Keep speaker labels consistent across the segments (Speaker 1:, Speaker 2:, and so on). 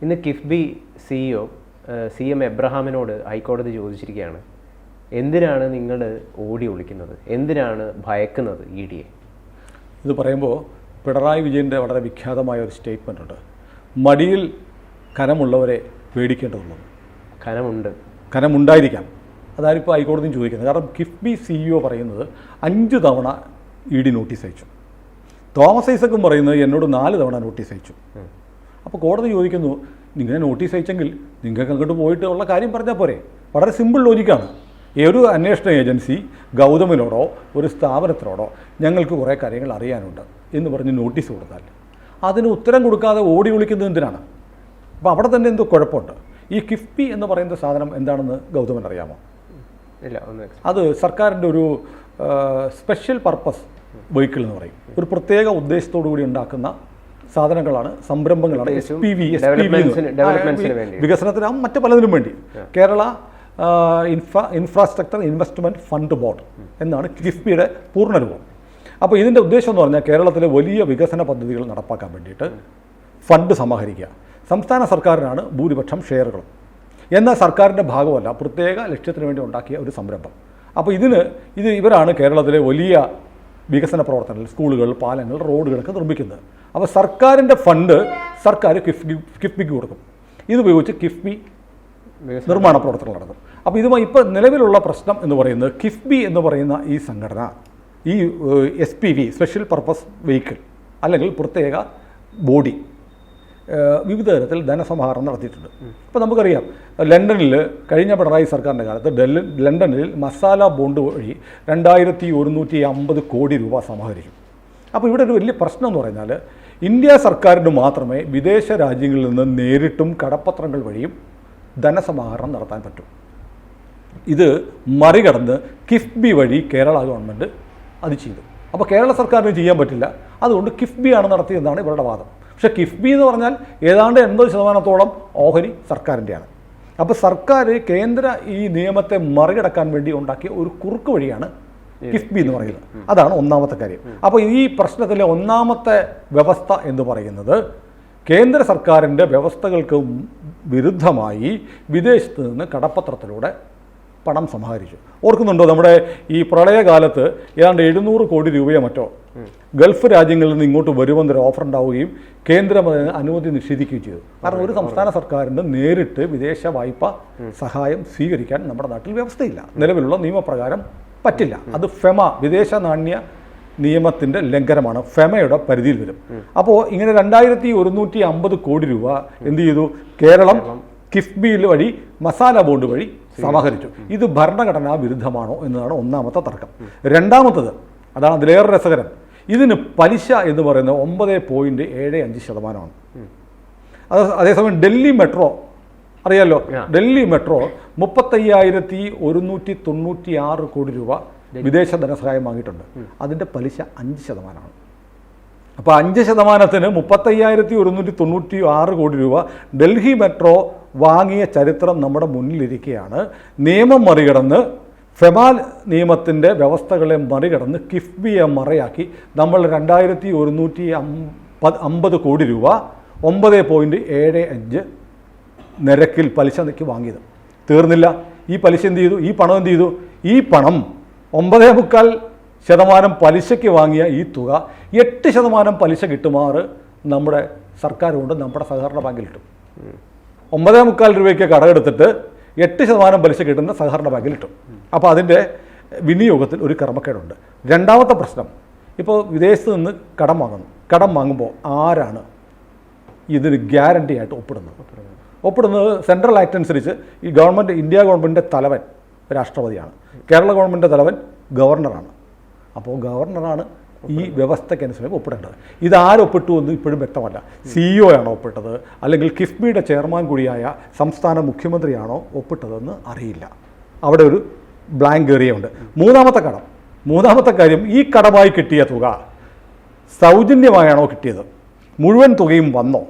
Speaker 1: ഇന്ന് KIIFB CEO CM എബ്രഹാമിനോട് ഹൈക്കോടതി ചോദിച്ചിരിക്കുകയാണ്, എന്തിനാണ് നിങ്ങൾ ഓടി ഒളിക്കുന്നത്, എന്തിനാണ് ഭയക്കുന്നത് ED?
Speaker 2: ഇത് പറയുമ്പോൾ പിണറായി വിജയൻ്റെ വളരെ വിഖ്യാതമായ ഒരു സ്റ്റേറ്റ്മെൻ്റ് ഉണ്ട്, മടിയിൽ കനമുള്ളവരെ പേടിക്കേണ്ടതുള്ളൂ. കനമുണ്ടായിരിക്കാം, അതായിരിപ്പോൾ ഹൈക്കോടതിയും ചോദിക്കുന്നത്. കാരണം കിഫ്ബി CEO പറയുന്നത് 5 തവണ ED നോട്ടീസ് അയച്ചു. തോമസ് ഐസക്കും പറയുന്നത് എന്നോട് 4 തവണ നോട്ടീസ് അയച്ചു. അപ്പോൾ കോടതി ചോദിക്കുന്നു, നിങ്ങൾ നോട്ടീസ് അയച്ചെങ്കിൽ നിങ്ങൾക്ക് അങ്ങോട്ട് പോയിട്ട് ഉള്ള കാര്യം പറഞ്ഞാൽ പോരെ? വളരെ സിമ്പിൾ ലോജിക്കാണ്. ഒരു അന്വേഷണ ഏജൻസി ഗൗതമിനോടോ ഒരു സ്ഥാപനത്തിനോടോ ഞങ്ങൾക്ക് കുറേ കാര്യങ്ങൾ അറിയാനുണ്ട് എന്ന് പറഞ്ഞ് നോട്ടീസ് കൊടുത്താൽ അതിന് ഉത്തരം കൊടുക്കാതെ ഓടി വിളിക്കുന്നത് എന്തിനാണ്? അപ്പോൾ അവിടെ തന്നെ എന്തോ കുഴപ്പമുണ്ട്. ഈ കിഫ്ബി എന്ന് പറയുന്ന സാധനം എന്താണെന്ന് ഗൗതമൻ അറിയാമോ?
Speaker 1: ഇല്ല.
Speaker 2: അത് സർക്കാരിൻ്റെ ഒരു സ്പെഷ്യൽ പർപ്പസ് വെഹിക്കിൾ എന്ന് പറയും. ഒരു പ്രത്യേക ഉദ്ദേശത്തോടു കൂടി ഉണ്ടാക്കുന്ന സാധനങ്ങളാണ്, സംരംഭങ്ങളാണ്. SPV വികസനത്തിന് മറ്റ് പലതിനും വേണ്ടി. Kerala infrastructure investment fund board എന്നാണ് കിഫ്ബിയുടെ പൂർണ്ണരൂപം. അപ്പോൾ ഇതിൻ്റെ ഉദ്ദേശം എന്ന് പറഞ്ഞാൽ കേരളത്തിലെ വലിയ വികസന പദ്ധതികൾ നടപ്പാക്കാൻ വേണ്ടിയിട്ട് ഫണ്ട് സമാഹരിക്കുക. സംസ്ഥാന സർക്കാരിനാണ് ഭൂരിപക്ഷം ഷെയറുകളും. എന്നാൽ സർക്കാരിൻ്റെ ഭാഗമല്ല, പ്രത്യേക ലക്ഷ്യത്തിന് വേണ്ടി ഉണ്ടാക്കിയ ഒരു സംരംഭം. അപ്പോൾ ഇവരാണ് കേരളത്തിലെ വലിയ വികസന പ്രവർത്തനങ്ങൾ, സ്കൂളുകൾ, പാലങ്ങൾ, റോഡുകളൊക്കെ നിർമ്മിക്കുന്നത്. അപ്പോൾ സർക്കാരിൻ്റെ ഫണ്ട് സർക്കാർ കിഫ്ബിക്ക് കൊടുക്കും. ഇതുപയോഗിച്ച് കിഫ്ബി നിർമ്മാണ പ്രവർത്തനങ്ങൾ നടക്കും. അപ്പോൾ ഇതുമായി ഇപ്പോൾ നിലവിലുള്ള പ്രശ്നം എന്ന് പറയുന്നത്, കിഫ്ബി എന്ന് പറയുന്ന ഈ സംഘടന ഈ SPV സ്പെഷ്യൽ പർപ്പസ് വെഹിക്കിൾ അല്ലെങ്കിൽ പ്രത്യേക ബോഡി വിവിധ തരത്തിൽ ധനസമാഹരണം നടത്തിയിട്ടുണ്ട്. ഇപ്പോൾ നമുക്കറിയാം, ലണ്ടനിൽ കഴിഞ്ഞ പിണറായി സർക്കാരിൻ്റെ കാലത്ത് ലണ്ടനിൽ മസാല ബോണ്ട് വഴി 2150 കോടി രൂപ സമാഹരിച്ചു. അപ്പോൾ ഇവിടെ ഒരു വലിയ പ്രശ്നം എന്ന് പറഞ്ഞാൽ, ഇന്ത്യ സർക്കാരിന് മാത്രമേ വിദേശ രാജ്യങ്ങളിൽ നിന്ന് നേരിട്ടും കടപ്പത്രങ്ങൾ വഴിയും ധനസമാഹരണം നടത്താൻ പറ്റും. ഇത് മറികടന്ന് കിഫ്ബി വഴി കേരള ഗവൺമെൻറ് അത് ചെയ്തു. അപ്പോൾ കേരള സർക്കാരിന് ചെയ്യാൻ പറ്റില്ല, അതുകൊണ്ട് കിഫ്ബിയാണ് നടത്തിയതെന്നാണ് ഇവരുടെ വാദം. പക്ഷേ കിഫ്ബി എന്ന് പറഞ്ഞാൽ ഏതാണ്ട് 80% ഓഹരി സർക്കാരിൻ്റെയാണ്. അപ്പോൾ സർക്കാർ കേന്ദ്ര ഈ നിയമത്തെ മറികടക്കാൻ വേണ്ടി ഉണ്ടാക്കിയ ഒരു കുറുക്ക് വഴിയാണ് കിഫ്ബി എന്ന് പറയുന്നത്. അതാണ് ഒന്നാമത്തെ കാര്യം. അപ്പോൾ ഈ പ്രശ്നത്തിലെ ഒന്നാമത്തെ വ്യവസ്ഥ എന്ന് പറയുന്നത്, കേന്ദ്ര സർക്കാരിൻ്റെ വ്യവസ്ഥകൾക്ക് വിരുദ്ധമായി വിദേശത്ത് നിന്ന് കടപ്പത്രത്തിലൂടെ പണം സമാഹരിച്ചു. ഓർക്കുന്നുണ്ടോ, നമ്മുടെ ഈ പ്രളയകാലത്ത് ഏതാണ്ട് 700 കോടി രൂപയോ മറ്റോ ഗൾഫ് രാജ്യങ്ങളിൽ നിന്ന് ഇങ്ങോട്ട് വരുമെന്നൊരു ഓഫർ ഉണ്ടാവുകയും കേന്ദ്രം അനുമതി നിഷേധിക്കുകയും ചെയ്തു. കാരണം ഒരു സംസ്ഥാന സർക്കാരിന് നേരിട്ട് വിദേശ വായ്പ സഹായം സ്വീകരിക്കാൻ നമ്മുടെ നാട്ടിൽ വ്യവസ്ഥയില്ല, നിലവിലുള്ള നിയമപ്രകാരം പറ്റില്ല. അത് ഫെമ വിദേശ നാണ്യ നിയമത്തിൻ്റെ ലംഘനമാണ്, ഫെമയുടെ പരിധിയിൽ വരും. അപ്പോൾ ഇങ്ങനെ 2150 കോടി രൂപ എന്ത് ചെയ്തു? കേരളം കിഫ്ബിയിൽ വഴി മസാല ബോണ്ട് വഴി സമാഹരിച്ചു. ഇത് ഭരണഘടനാ വിരുദ്ധമാണോ എന്നതാണ് ഒന്നാമത്തെ തർക്കം. രണ്ടാമത്തത്, അതാണ് അതിലേറെ രസകരം, ഇതിന് പലിശ എന്ന് പറയുന്നത് 9.75%. അതേസമയം ഡൽഹി മെട്രോ അറിയാലോ, ഡൽഹി മെട്രോ 35,196 കോടി രൂപ വിദേശ ധനസഹായം വാങ്ങിയിട്ടുണ്ട്. അതിൻ്റെ പലിശ 5%. അപ്പോൾ 5%-ന് 35,196 കോടി രൂപ ഡൽഹി മെട്രോ വാങ്ങിയ ചരിത്രം നമ്മുടെ മുന്നിലിരിക്കുകയാണ്. നിയമം മറികടന്ന്, ഫെമാൽ നിയമത്തിൻ്റെ വ്യവസ്ഥകളെ മറികടന്ന് കിഫ്ബിയെ മറയാക്കി നമ്മൾ 2150 കോടി രൂപ 9.75 നിരക്കിൽ പലിശ നിരക്ക് വാങ്ങിയത്. തീർന്നില്ല, ഈ പലിശ എന്ത് ചെയ്തു? ഈ പണം എന്ത് ചെയ്തു? ഈ പണം 9.25% പലിശയ്ക്ക് വാങ്ങിയ ഈ തുക 8% പലിശ കിട്ടുമാറ് നമ്മുടെ സർക്കാർ കൊണ്ട് നമ്മുടെ സഹകരണ ബാങ്കിലിട്ടു. 9.25 രൂപയ്ക്ക് കടമെടുത്തിട്ട് 8% പലിശ കിട്ടുന്ന സഹകരണ ബാങ്കിലിട്ടു. അപ്പോൾ അതിൻ്റെ വിനിയോഗത്തിൽ ഒരു ക്രമക്കേടുണ്ട്. രണ്ടാമത്തെ പ്രശ്നം, ഇപ്പോൾ വിദേശത്ത് നിന്ന് കടം വാങ്ങുന്നു. കടം വാങ്ങുമ്പോൾ ആരാണ് ഇതിന് ഗ്യാരണ്ടി ആയിട്ട് ഒപ്പിടുന്നത്? സെൻട്രൽ ആക്ട് അനുസരിച്ച് ഈ ഗവൺമെൻറ്, ഇന്ത്യ ഗവൺമെൻറ്റിൻ്റെ തലവൻ രാഷ്ട്രപതിയാണ്, കേരള ഗവൺമെൻറ്റിൻ്റെ തലവൻ ഗവർണറാണ്. അപ്പോൾ ഗവർണറാണ് ഈ വ്യവസ്ഥയ്ക്കനുസരിച്ച് ഒപ്പിടേണ്ടത്. ഇതാരൊപ്പിട്ടു എന്ന് ഇപ്പോഴും വ്യക്തമല്ല. CEO ആണോ ഒപ്പിട്ടത്, അല്ലെങ്കിൽ കിഫ്ബിയുടെ ചെയർമാൻ കൂടിയായ സംസ്ഥാന മുഖ്യമന്ത്രിയാണോ ഒപ്പിട്ടതെന്ന് അറിയില്ല. അവിടെ ഒരു ബ്ലാങ്ക് ഏരിയയുണ്ട്. മൂന്നാമത്തെ കാര്യം, ഈ കടമായി കിട്ടിയ തുക സൗജന്യമായാണോ കിട്ടിയത്? മുഴുവൻ തുകയും വന്നോ?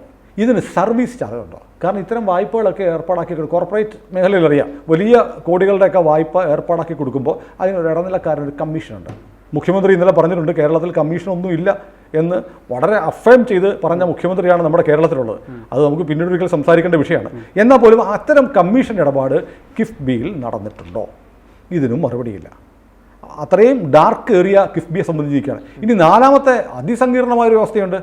Speaker 2: ഇതിന് സർവീസ് ചാർജ് ഉണ്ടോ? കാരണം ഇത്തരം വായ്പകളൊക്കെ ഏർപ്പാടാക്കി കോർപ്പറേറ്റ് മേഖലയിൽ അറിയാം, വലിയ കോടികളുടെയൊക്കെ വായ്പ ഏർപ്പാടാക്കി കൊടുക്കുമ്പോൾ അതിനൊരു ഇടനിലക്കാരനൊരു കമ്മീഷനുണ്ട്. മുഖ്യമന്ത്രി ഇന്നലെ പറഞ്ഞിട്ടുണ്ട്, കേരളത്തിൽ കമ്മീഷനൊന്നും ഇല്ല എന്ന് വളരെ അഫേം ചെയ്ത് പറഞ്ഞ മുഖ്യമന്ത്രിയാണ് നമ്മുടെ കേരളത്തിലുള്ളത്. അത് നമുക്ക് പിന്നീട് ഒരിക്കൽ സംസാരിക്കേണ്ട വിഷയമാണ്. എന്നാൽ പോലും അത്തരം കമ്മീഷൻ ഇടപാട് കിഫ്ബിയിൽ നടന്നിട്ടുണ്ടോ? ഇതിനും മറുപടിയില്ല. അത്രയും ഡാർക്ക് ഏറിയ കിഫ്ബിയെ സംബന്ധിച്ചിരിക്കുകയാണ്. ഇനി നാലാമത്തെ അതിസങ്കീർണമായൊരു വ്യവസ്ഥയുണ്ട്.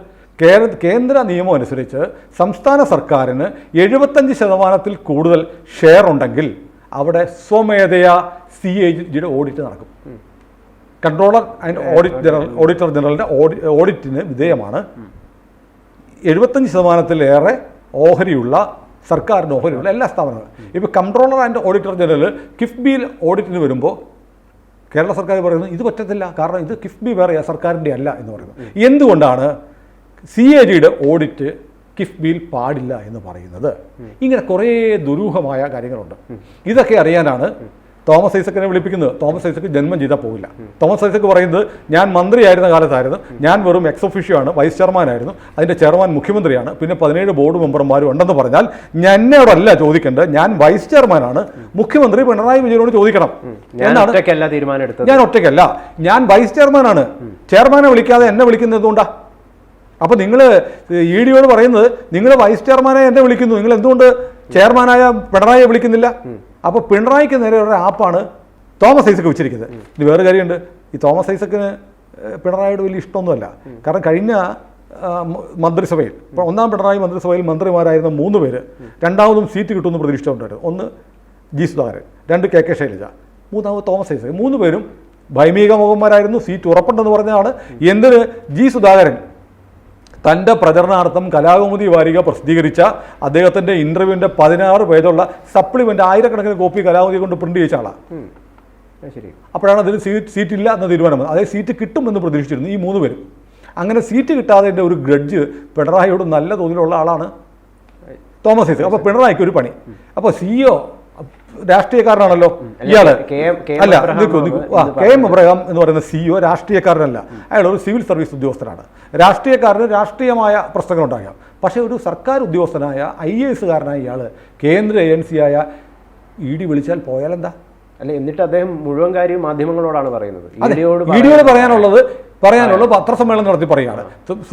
Speaker 2: കേന്ദ്ര നിയമം അനുസരിച്ച് സംസ്ഥാന സർക്കാരിന് 75% കൂടുതൽ ഷെയർ ഉണ്ടെങ്കിൽ അവിടെ സ്വമേധയാ CAGയുടെ ഓഡിറ്റ് നടക്കും. കൺട്രോളർ ആൻഡ് ഓഡിറ്റർ ജനറലിൻ്റെ ഓഡിറ്റിന് വിധേയമാണ്. 75%-ലേറെ ഓഹരിയുള്ള സർക്കാരിന് ഓഹരിയുള്ള എല്ലാ സ്ഥാപനങ്ങളും. ഇപ്പോൾ കൺട്രോളർ ആൻഡ് ഓഡിറ്റർ ജനറൽ കിഫ്ബിയിൽ ഓഡിറ്റിന് വരുമ്പോൾ കേരള സർക്കാർ പറയുന്നത് ഇത് പറ്റത്തില്ല, കാരണം ഇത് കിഫ്ബി വേറെ സർക്കാരിൻ്റെ അല്ല എന്ന് പറയുന്നത്. എന്തുകൊണ്ടാണ് CAGയുടെ ഓഡിറ്റ് കിഫ്ബിയിൽ പാടില്ല എന്ന് പറയുന്നത്? ഇങ്ങനെ കുറേ ദുരൂഹമായ കാര്യങ്ങളുണ്ട്. ഇതൊക്കെ അറിയാനാണ് തോമസ് ഐസക്കിനെ വിളിപ്പിക്കുന്നത്. തോമസ് ഐസക്ക് ജന്മം ചെയ്താൽ പോകില്ല. തോമസ് ഐസക്ക് പറയുന്നത് ഞാൻ മന്ത്രിയായിരുന്ന കാലത്തായിരുന്നു, ഞാൻ വെറും എക്സ് ഒഫീഷ്യോ ആണ്, വൈസ് ചെയർമാനായിരുന്നു, അതിൻ്റെ ചെയർമാൻ മുഖ്യമന്ത്രിയാണ്, പിന്നെ 17 ബോർഡ് മെമ്പർമാരും ഉണ്ടെന്ന് പറഞ്ഞാൽ എന്നോടല്ല ചോദിക്കേണ്ടത്, ഞാൻ വൈസ് ചെയർമാനാണ്, മുഖ്യമന്ത്രി പിണറായി വിജയനോട് ചോദിക്കണം എന്നാണ്. ഞാൻ ഒറ്റയ്ക്കല്ല, ഞാൻ വൈസ് ചെയർമാനാണ്. ചെയർമാനെ വിളിക്കാതെ എന്നെ വിളിക്കുന്നത് എന്തുകൊണ്ടാ? അപ്പോൾ നിങ്ങൾ EDയോട് പറയുന്നത് നിങ്ങൾ വൈസ് ചെയർമാനെ എന്നെ വിളിക്കുന്നു, നിങ്ങൾ എന്തുകൊണ്ട് ചെയർമാനായ പിണറായിയെ വിളിക്കുന്നില്ല? അപ്പോൾ പിണറായിക്ക് നേരെ ഒരു ആപ്പാണ് തോമസ് ഐസക്ക് വെച്ചിരിക്കുന്നത്. ഇനി വേറെ കാര്യമുണ്ട്, ഈ തോമസ് ഐസക്കിന് പിണറായിയോട് വലിയ ഇഷ്ടമൊന്നുമല്ല. കാരണം കഴിഞ്ഞ മന്ത്രിസഭയിൽ, ഇപ്പോൾ ഒന്നാം പിണറായി മന്ത്രിസഭയിൽ മന്ത്രിമാരായിരുന്ന 3 പേര് രണ്ടാമതും സീറ്റ് കിട്ടുമെന്ന് പ്രതീക്ഷിച്ചുകൊണ്ടായിരുന്നു. ഒന്ന് G. സുധാകരൻ, 2 KK ശൈലജ, 3ാമത് തോമസ് ഐസക്. 3 പേരും ഭൈമിക മുഖന്മാരായിരുന്നു. സീറ്റ് ഉറപ്പുണ്ടെന്ന് പറഞ്ഞതാണ്. എന്തിന് G. സുധാകരൻ തൻ്റെ പ്രചരണാർത്ഥം കലാകൗമുദി വാരിക പ്രസിദ്ധീകരിച്ച അദ്ദേഹത്തിൻ്റെ ഇൻ്റർവ്യൂവിൻ്റെ 16 പേജുള്ള സപ്ലിമെൻ്റ് 1000കണക്കിന് കോപ്പി കലാകൗമുദി കൊണ്ട് പ്രിന്റ് ചെയ്യിച്ച ആളാണ്. അപ്പോഴാണ് അതിന് സീറ്റില്ല എന്ന തീരുമാനം. അതായത് സീറ്റ് കിട്ടുമെന്ന് പ്രതീക്ഷിച്ചിരുന്നു ഈ 3 പേരും. അങ്ങനെ സീറ്റ് കിട്ടാതെ ഒരു ഗ്രഡ്ജ് പിണറായിയോട് നല്ല തോതിലുള്ള ആളാണ് തോമസ് ഐസക്. അപ്പോൾ പിണറായിക്ക് ഒരു പണി. അപ്പോൾ CEO രാഷ്ട്രീയക്കാരനാണല്ലോ ഇയാള്. അല്ല, KM എബ്രഹാം എന്ന് പറയുന്ന CEO രാഷ്ട്രീയക്കാരനല്ല, അയാൾ ഒരു സിവിൽ സർവീസ് ഉദ്യോഗസ്ഥനാണ്. രാഷ്ട്രീയക്കാരന് രാഷ്ട്രീയമായ പ്രശ്നങ്ങൾ ഉണ്ടാകാം. പക്ഷേ ഒരു സർക്കാർ ഉദ്യോഗസ്ഥനായ IASകാരനായ ഇയാൾ കേന്ദ്ര ഏജൻസിയായ ED വിളിച്ചാൽ പോയാലെന്താ?
Speaker 1: അല്ല, എന്നിട്ട് അദ്ദേഹം മുഴുവൻ കാര്യം മാധ്യമങ്ങളോടാണ് പറയുന്നത്.
Speaker 2: EDയോട് പറയാനുള്ളത് പത്രസമ്മേളനം നടത്തി പറയുകയാണ്.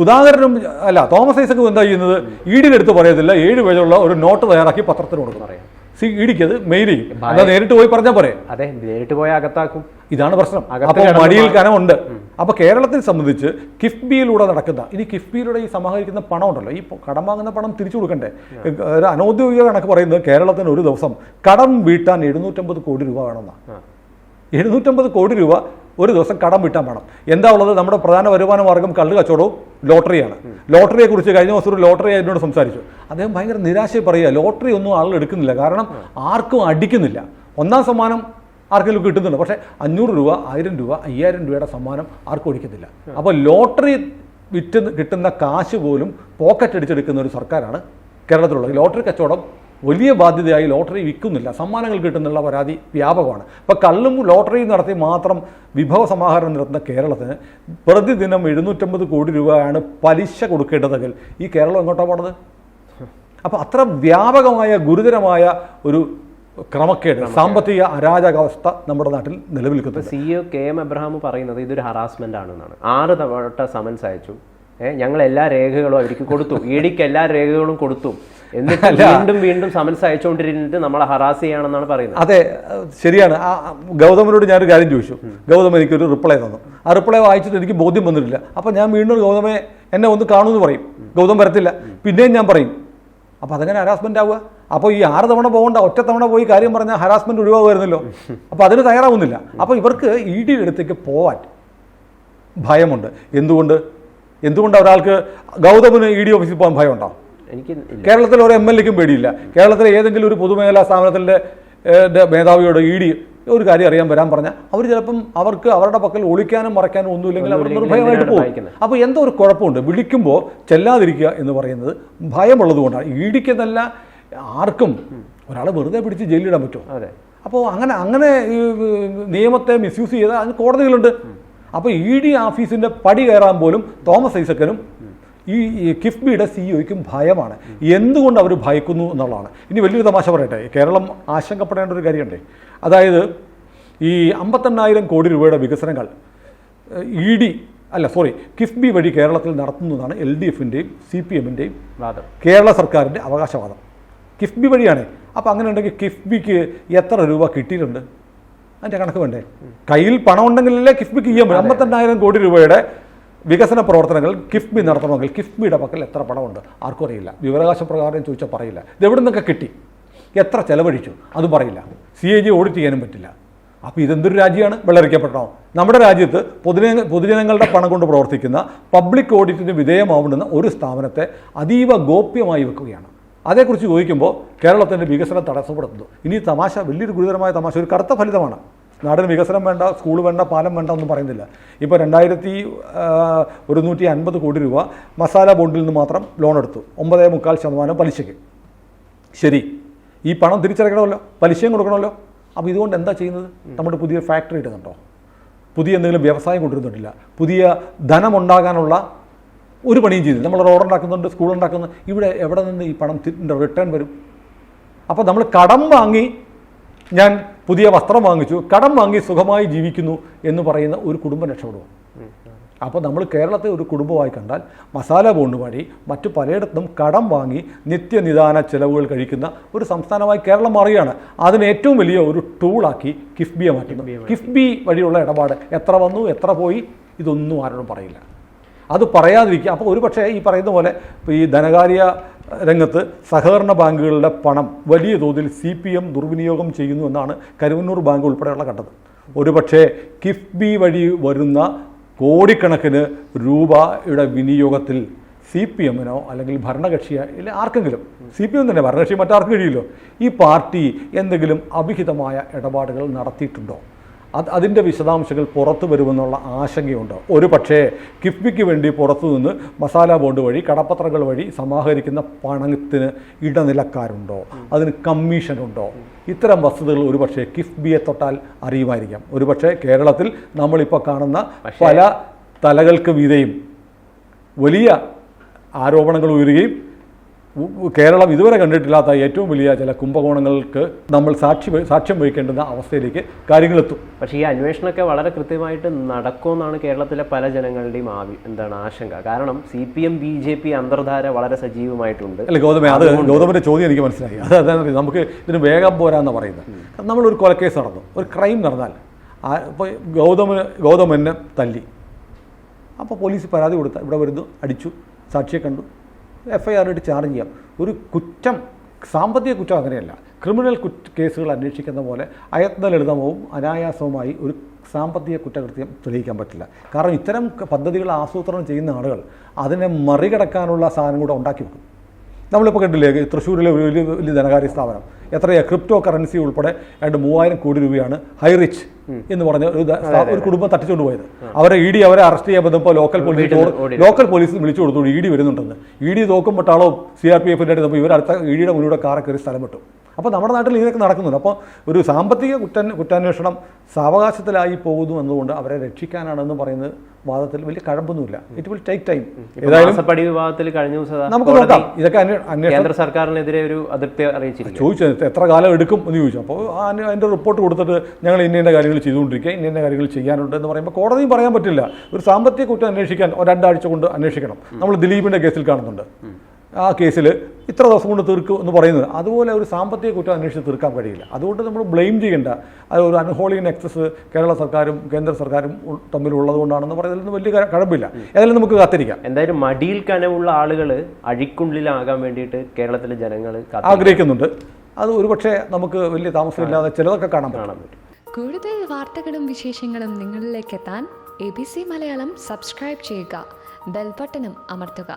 Speaker 2: സുധാകരനും അല്ല തോമസ് ഐസക്കും എന്താ ചെയ്യുന്നത്? EDയുടെ അടുത്ത് പറയത്തില്ല, 7 പേജുള്ള ഒരു നോട്ട് തയ്യാറാക്കി പത്രത്തിന് കൊടുക്കും. EDക്ക് അത് മെയിൽ ചെയ്യും. അതാ നേരിട്ട് പോയി പറഞ്ഞാൽ പോരെ? അതെ, നേരിട്ട് പോയി അകത്താക്കും. ഇതാണ് പ്രശ്നം. അപ്പോൾ മടിയിൽ കനമുണ്ട്. അപ്പോൾ കേരളത്തെ സംബന്ധിച്ച് കിഫ്ബിയിലൂടെ നടക്കുന്ന, ഇനി കിഫ്ബിയിലൂടെ ഈ സമാഹരിക്കുന്ന പണം ഉണ്ടല്ലോ, ഈ കടം വാങ്ങുന്ന പണം തിരിച്ചു കൊടുക്കണ്ടേ? ഒരു അനൗദ്യോഗിക കണക്ക് പറയുന്നത് കേരളത്തിന് ഒരു ദിവസം കടം വീട്ടാൻ 750 കോടി രൂപ വേണമെന്നാണ്. 750 കോടി രൂപ ഒരു ദിവസം കടം വീട്ടാൻ വേണം. എന്താ ഉള്ളത്? നമ്മുടെ പ്രധാന വരുമാന മാർഗം കള്ള് കച്ചവടവും ലോട്ടറിയാണ്. ലോട്ടറിയെക്കുറിച്ച് കഴിഞ്ഞ ദിവസം ഒരു ലോട്ടറി എന്നോട് സംസാരിച്ചു. അദ്ദേഹം ഭയങ്കര നിരാശയെ പറയുക, ലോട്ടറി ഒന്നും ആളുകൾ എടുക്കുന്നില്ല, കാരണം ആർക്കും അടിക്കുന്നില്ല. 1ാം സമ്മാനം ആർക്കെങ്കിലും കിട്ടുന്നുണ്ട്, പക്ഷേ 500 രൂപ, 1000 രൂപ, 5000 രൂപയുടെ സമ്മാനം ആർക്കും അടിക്കുന്നില്ല. അപ്പോൾ ലോട്ടറി വിറ്റ് കിട്ടുന്ന കാശ് പോലും പോക്കറ്റ് അടിച്ചെടുക്കുന്ന ഒരു സർക്കാരാണ് കേരളത്തിലുള്ളത്. ലോട്ടറി കച്ചവടം വലിയ ബാധ്യതയായി, ലോട്ടറി വിൽക്കുന്നില്ല, സമ്മാനങ്ങൾ കിട്ടുന്നുള്ള പരാതി വ്യാപകമാണ്. ഇപ്പോൾ കള്ളും ലോട്ടറിയും നടത്തി മാത്രം വിഭവ സമാഹരണം നടത്തുന്ന കേരളത്തിന് പ്രതിദിനം 750 കോടി രൂപയാണ് പലിശ കൊടുക്കേണ്ടതെങ്കിൽ ഈ കേരളം എങ്ങോട്ടാണ് പോണത്? അപ്പോൾ അത്ര വ്യാപകമായ ഗുരുതരമായ ഒരു ക്രമക്കേട്, സാമ്പത്തിക അരാജകാവസ്ഥ നമ്മുടെ നാട്ടിൽ നിലനിൽക്കുന്നത്.
Speaker 1: CEO KM എബ്രഹാം പറയുന്നത് ഇതൊരു ഹറാസ്മെന്റ് ആണെന്നാണ്. 6 തവണ സമൻസ് അയച്ചു, ഞങ്ങൾ എല്ലാ രേഖകളും അവർക്ക് കൊടുത്തു, EDക്ക് എല്ലാ രേഖകളും കൊടുത്തു, എന്നിട്ട് വീണ്ടും സമൻസ് അയച്ചുകൊണ്ടിരുന്നിട്ട് നമ്മളെ ഹറാസ് ചെയ്യാണെന്നാണ് പറയുന്നത്.
Speaker 2: അതെ, ശരിയാണ്. ഗൗതമനോട് ഞാനൊരു കാര്യം ചോദിച്ചു. ഗൗതം എനിക്കൊരു റിപ്ലൈ തന്നു. ആ റിപ്ലൈ വായിച്ചിട്ട് എനിക്ക് ബോധ്യം വന്നിട്ടില്ല. അപ്പോൾ ഞാൻ വീണ്ടും ഗൗതമെ എന്നെ ഒന്ന് കാണുമെന്ന് പറയും. ഗൗതം വരത്തില്ല. പിന്നെയും ഞാൻ പറയും. അപ്പോൾ അതങ്ങനെ ഹരാസ്മെൻ്റ് ആവുക. അപ്പോൾ ഈ 6 തവണ പോകേണ്ട, ഒറ്റ തവണ പോയി കാര്യം പറഞ്ഞാൽ ഹരാസ്മെൻറ്റ് ഒഴിവാകുമായിരുന്നല്ലോ. അപ്പോൾ അതിന് തയ്യാറാവുന്നില്ല. അപ്പോൾ ഇവർക്ക് EDയുടെ അടുത്തേക്ക് പോവാൻ ഭയമുണ്ട്. എന്തുകൊണ്ട് ഒരാൾക്ക് ഗൗതമിന് ED ഓഫീസിൽ പോകാൻ ഭയമുണ്ടോ? കേരളത്തിൽ ഒരു MLAക്കും പേടിയില്ല. കേരളത്തിലെ ഏതെങ്കിലും ഒരു പൊതുമേഖലാ സ്ഥാപനത്തിൻ്റെ മേധാവിയോട് ED ഒരു കാര്യം അറിയാൻ വരാൻ പറഞ്ഞാൽ അവർ ചിലപ്പം അവർക്ക് അവരുടെ പക്കൽ ഒളിക്കാനും മറയ്ക്കാനും ഒന്നുമില്ലെങ്കിൽ അവർ നിർഭയമായിട്ട് പോകും. അപ്പോൾ എന്തോ ഒരു കുഴപ്പമുണ്ട്. വിളിക്കുമ്പോൾ ചെല്ലാതിരിക്കുക എന്ന് പറയുന്നത് ഭയമുള്ളത് കൊണ്ടാണ്. EDക്ക് എന്നല്ല, ആർക്കും ഒരാളെ വെറുതെ പിടിച്ച് ജയിലിടാൻ പറ്റുമോ? അപ്പോൾ അങ്ങനെ നിയമത്തെ മിസ്യൂസ് ചെയ്താൽ അതിന് കോടതികളുണ്ട്. അപ്പോൾ ED ഓഫീസിൻ്റെ പടി കയറാൻ പോലും തോമസ് ഐസക്കിനും ഈ കിഫ്ബിയുടെ CEOയ്ക്കും ഭയമാണ്. എന്തുകൊണ്ട് അവർ ഭയക്കുന്നു എന്നുള്ളതാണ്. ഇനി വലിയൊരു തമാശ പറയട്ടെ, കേരളം ആശങ്കപ്പെടേണ്ട ഒരു കാര്യമുണ്ട്. അതായത് ഈ 58,000 കോടി രൂപയുടെ വികസനങ്ങൾ ED കിഫ്ബി വഴി കേരളത്തിൽ നടത്തുന്നതാണ് LDFിൻ്റെയും CPMൻ്റെയും
Speaker 1: വാദം,
Speaker 2: കേരള സർക്കാരിൻ്റെ അവകാശവാദം. കിഫ്ബി വഴിയാണ്. അപ്പോൾ അങ്ങനെ ഉണ്ടെങ്കിൽ കിഫ്ബിക്ക് എത്ര രൂപ കിട്ടിയിട്ടുണ്ട് അതിൻ്റെ കണക്ക് വേണ്ടേ? കയ്യിൽ പണം ഉണ്ടെങ്കിലല്ലേ കിഫ്ബിക്ക് ചെയ്യാൻ പറ്റും. 52,000 കോടി രൂപയുടെ വികസന പ്രവർത്തനങ്ങൾ കിഫ്ബി നടത്തണമെങ്കിൽ കിഫ്ബിയുടെ പക്കൽ എത്ര പണമുണ്ട് ആർക്കും അറിയില്ല. വിവരാവകാശ പ്രകാരം ചോദിച്ചാൽ പറയില്ല. ഇത് എവിടെ നിന്നൊക്കെ കിട്ടി, എത്ര ചെലവഴിച്ചു അതും പറയില്ല. CAG ഓഡിറ്റ് ചെയ്യാനും പറ്റില്ല. അപ്പോൾ ഇതെന്തൊരു രാജ്യമാണ്? വെള്ളരിക്കപ്പെടണോ? നമ്മുടെ രാജ്യത്ത് പൊതുജനങ്ങളുടെ പണം കൊണ്ട് പ്രവർത്തിക്കുന്ന പബ്ലിക് ഓഡിറ്റിന് വിധേയമാവുന്ന ഒരു സ്ഥാപനത്തെ അതീവ ഗോപ്യമായി വെക്കുകയാണ്. അതേക്കുറിച്ച് ചോദിക്കുമ്പോൾ കേരളത്തിൻ്റെ വികസനം തടസ്സപ്പെടുത്തുന്നു. ഇനി തമാശ, വലിയൊരു ഗുരുതരമായ തമാശ, ഒരു കറുത്ത ഫലിതമാണ്. നാടിന് വികസനം വേണ്ട, സ്കൂൾ വേണ്ട, പാലം വേണ്ട ഒന്നും പറയുന്നില്ല. ഇപ്പോൾ 2,150 കോടി രൂപ മസാല ബോണ്ടിൽ നിന്ന് മാത്രം ലോൺ എടുത്തു, 9.25% പലിശയ്ക്ക്. ശരി, ഈ പണം തിരിച്ചടയ്ക്കണമല്ലോ, പലിശയും കൊടുക്കണമല്ലോ. അപ്പോൾ ഇതുകൊണ്ട് എന്താ ചെയ്യുന്നത്? നമ്മുടെ പുതിയ ഫാക്ടറി ഇടുന്നുണ്ടോ? പുതിയ എന്തെങ്കിലും വ്യവസായം കൊണ്ടുവരുന്നുണ്ടില്ല. പുതിയ ധനമുണ്ടാകാനുള്ള ഒരു പണിയും ചെയ്തില്ല. നമ്മൾ റോഡ് ഉണ്ടാക്കുന്നുണ്ട്, സ്കൂൾ ഉണ്ടാക്കുന്നു. ഇവിടെ എവിടെ നിന്ന് ഈ പണത്തിൻ്റെ റിട്ടേൺ വരും? അപ്പോൾ നമ്മൾ കടം വാങ്ങി, ഞാൻ പുതിയ വസ്ത്രം വാങ്ങിച്ചു, കടം വാങ്ങി സുഖമായി ജീവിക്കുന്നു എന്ന് പറയുന്ന ഒരു കുടുംബം രക്ഷപ്പെടുമോ? അപ്പോൾ നമ്മൾ കേരളത്തെ ഒരു കുടുംബമായി കണ്ടാൽ മസാല ബോണ്ട് വഴി മറ്റു പലയിടത്തും കടം വാങ്ങി നിത്യനിദാന ചെലവുകൾ കഴിക്കുന്ന ഒരു സംസ്ഥാനമായി കേരളം മാറുകയാണ്. അതിന് ഏറ്റവും വലിയ ഒരു ടൂളാക്കി കിഫ്ബിയെ മാറ്റുന്നു. കിഫ്ബി വഴിയുള്ള ഇടപാട് എത്ര വന്നു, എത്ര പോയി, ഇതൊന്നും ആരോടും പറയില്ല. അത് പറയാതിരിക്കുക. അപ്പോൾ ഒരു പക്ഷേ ഈ പറയുന്ന പോലെ ഈ ധനകാര്യ രംഗത്ത് സഹകരണ ബാങ്കുകളുടെ പണം വലിയ തോതിൽ CPM ദുർവിനിയോഗം ചെയ്യുന്നു എന്നാണ് കരുവന്നൂർ ബാങ്ക് ഉൾപ്പെടെയുള്ള കണ്ടത്. ഒരുപക്ഷേ കിഫ്ബി വഴി വരുന്ന കോടിക്കണക്കിന് രൂപയുടെ വിനിയോഗത്തിൽ CPMനോ അല്ലെങ്കിൽ ഭരണകക്ഷിയോ ഇല്ല ആർക്കെങ്കിലും, CPM തന്നെ ഭരണകക്ഷി മറ്റാർക്കും കഴിയില്ലോ, ഈ പാർട്ടി എന്തെങ്കിലും അവിഹിതമായ ഇടപാടുകൾ നടത്തിയിട്ടുണ്ടോ? അതിൻ്റെ വിശദാംശങ്ങൾ പുറത്തു വരുമെന്നുള്ള ആശങ്കയുണ്ട്. ഒരു പക്ഷേ കിഫ്ബിക്ക് വേണ്ടി പുറത്തുനിന്ന് മസാല ബോണ്ട് വഴി, കടപ്പത്രങ്ങൾ വഴി സമാഹരിക്കുന്ന പണത്തിന് ഇടനിലക്കാരുണ്ടോ, അതിന് കമ്മീഷനുണ്ടോ? ഇത്തരം വസ്തുതകൾ ഒരുപക്ഷെ കിഫ്ബിയെ തൊട്ടാൽ അറിയുമായിരിക്കാം. ഒരുപക്ഷെ കേരളത്തിൽ നമ്മളിപ്പോൾ കാണുന്ന പല തലകൾക്ക് മീതെയും വലിയ ആരോപണങ്ങൾ ഉയരുകയും കേരളം ഇതുവരെ കണ്ടിട്ടില്ലാത്ത ഏറ്റവും വലിയ ചില കുംഭകോണങ്ങൾക്ക് നമ്മൾ സാക്ഷ്യം വഹിക്കേണ്ടുന്ന അവസ്ഥയിലേക്ക് കാര്യങ്ങളെത്തും.
Speaker 1: പക്ഷേ ഈ അന്വേഷണമൊക്കെ വളരെ കൃത്യമായിട്ട് നടക്കുമെന്നാണ് കേരളത്തിലെ പല ജനങ്ങളുടെയും ആശങ്ക. കാരണം CPM BJP അന്തർധാര വളരെ സജീവമായിട്ടുണ്ട്.
Speaker 2: അല്ല ഗൗതമേ, അത് ഗൗതമിൻ്റെ ചോദ്യം എനിക്ക് മനസ്സിലായി. അതായത് നമുക്ക് ഇതിന് വേഗം പോരാന്ന് പറയുന്നത്. നമ്മളൊരു കൊലക്കേസ് നടന്നു, ഒരു ക്രൈം നടന്നാൽ ഇപ്പോൾ ഗൗതമനെ തല്ലി, അപ്പോൾ പോലീസ് പരാതി കൊടുത്ത ഇവിടെ വരുന്നു, അടിച്ചു, സാക്ഷിയെ കണ്ടു, FIR ഇട്ട് ചാർജ് ചെയ്യാം. ഒരു കുറ്റം, സാമ്പത്തിക കുറ്റം അങ്ങനെയല്ല. ക്രിമിനൽ കേസുകൾ അന്വേഷിക്കുന്ന പോലെ ലളിതവും അനായാസവുമായി ഒരു സാമ്പത്തിക കുറ്റകൃത്യം തെളിയിക്കാൻ പറ്റില്ല. കാരണം ഇത്തരം പദ്ധതികൾ ആസൂത്രണം ചെയ്യുന്ന ആളുകൾ അതിനെ മറികടക്കാനുള്ള സാധനം കൂടെ ഉണ്ടാക്കി വെക്കും. നമ്മളിപ്പോൾ കണ്ടില്ലേ തൃശ്ശൂരിലെ വലിയ വലിയ ധനകാര്യ സ്ഥാപനം എത്രയാണ് ക്രിപ്റ്റോ കറൻസി ഉൾപ്പെടെ 3000 കോടി രൂപയാണ് ഹൈറിച്ച് എന്ന് പറഞ്ഞ ഒരു കുടുംബം തട്ടിച്ചുകൊണ്ട് പോയത്. അവരെ അവരെ അറസ്റ്റ് ചെയ്യാൻ വന്നപ്പോൾ ലോക്കൽ പോലീസ് വിളിച്ചു കൊടുത്തു ED വരുന്നുണ്ടെന്ന്. ED തോക്കുമ്പോട്ടാളോ CRPFൻ്റെ അടുത്ത് ഇവർ അടുത്ത EDയുടെ മുന്നിലൂടെ കാറെ കയറി സ്ഥലം വിട്ടു. അപ്പോൾ നമ്മുടെ നാട്ടിൽ ഇതൊക്കെ നടക്കുന്നുണ്ട്. അപ്പോൾ ഒരു സാമ്പത്തിക കുറ്റാന്വേഷണം സാവകാശത്തിലായി പോകുന്നു എന്നതുകൊണ്ട് അവരെ രക്ഷിക്കാനാണെന്ന് പറയുന്നത് വാദത്തിൽ വലിയ കഴമ്പൊന്നുമില്ല. It will take time.
Speaker 1: ഏതായാലും വിവാദത്തിൽ കഴിഞ്ഞ ദിവസം
Speaker 2: നമുക്ക് നോക്കാം. ഇതൊക്കെ
Speaker 1: കേന്ദ്ര സർക്കാരിനെതിരെ ഒരു അതൃപ്തി അറിയിച്ചിരിക്കും.
Speaker 2: ചോദിച്ചത് എത്ര കാലം എടുക്കും എന്ന് ചോദിച്ചു. അപ്പോൾ അതിൻ്റെ റിപ്പോർട്ട് കൊടുത്തിട്ട് ഞങ്ങൾ ഇന്ന കാര്യങ്ങൾ ചെയ്തുകൊണ്ടിരിക്കുക, ഇന്ന കാര്യങ്ങൾ ചെയ്യാനുണ്ട് എന്ന് പറയുമ്പോൾ കോടതിയും പറയാൻ പറ്റില്ല. ഒരു സാമ്പത്തിക കുറ്റം അന്വേഷിക്കാൻ 2 ആഴ്ച കൊണ്ട് അന്വേഷിക്കണം. നമ്മൾ ദിലീപിൻ്റെ കേസിൽ കാണുന്നുണ്ട്. ആ കേസിൽ ഇത്ര ദിവസം കൊണ്ട് തീർക്കും എന്ന് പറയുന്നത്. അതുപോലെ ഒരു സാമ്പത്തിക കുറ്റം അന്വേഷിച്ച് തീർക്കാൻ കഴിയില്ല. അതുകൊണ്ട് നമ്മൾ ബ്ലെയിം ചെയ്യേണ്ട. അത് ഒരു അൺഹോളി നെക്സസ് കേരള സർക്കാരും കേന്ദ്ര സർക്കാരും തമ്മിലുള്ളത് കൊണ്ടാണെന്ന് പറയുന്നതിൽ വലിയ കഴമ്പില്ല. ഏതായാലും നമുക്ക് കാത്തിരിക്കാം.
Speaker 1: എന്തായാലും മടിയിൽ കനവുള്ള ആളുകൾ അഴിക്കുള്ളിലാകാൻ വേണ്ടിയിട്ട് കേരളത്തിലെ ജനങ്ങൾ
Speaker 2: ആഗ്രഹിക്കുന്നുണ്ട്. അത് ഒരുപക്ഷെ നമുക്ക് വലിയ താമസമില്ലാതെ ചിലതൊക്കെ കാണാൻ പറ്റും.
Speaker 3: കൂടുതൽ വാർത്തകളും വിശേഷങ്ങളും നിങ്ങളിലേക്ക് എത്താൻ ABC മലയാളം സബ്സ്ക്രൈബ് ചെയ്യുക, ബെൽ ബട്ടണും അമർത്തുക.